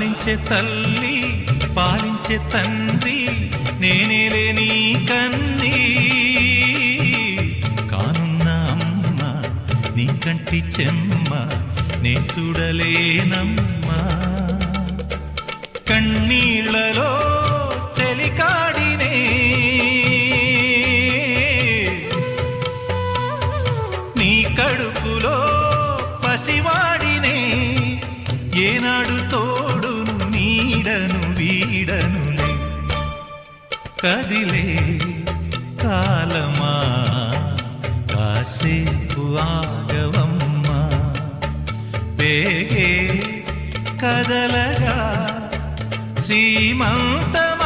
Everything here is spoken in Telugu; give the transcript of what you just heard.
లాలించే తల్లి పాలించే తండ్రి నేనేలే నీ కన్నీ కానున్న అమ్మ నీ కంటి చెమ్మ నే చూడలేనమ్మా కన్నీళ్లలో చెలికాడినే నీ కడుపులో పసివాడినే ఏనాడు తోడును నీడను వీడనులే కదిలే కాలమా కాసేపు ఆగవమ్మా వేగే కదలగా సీమంతమా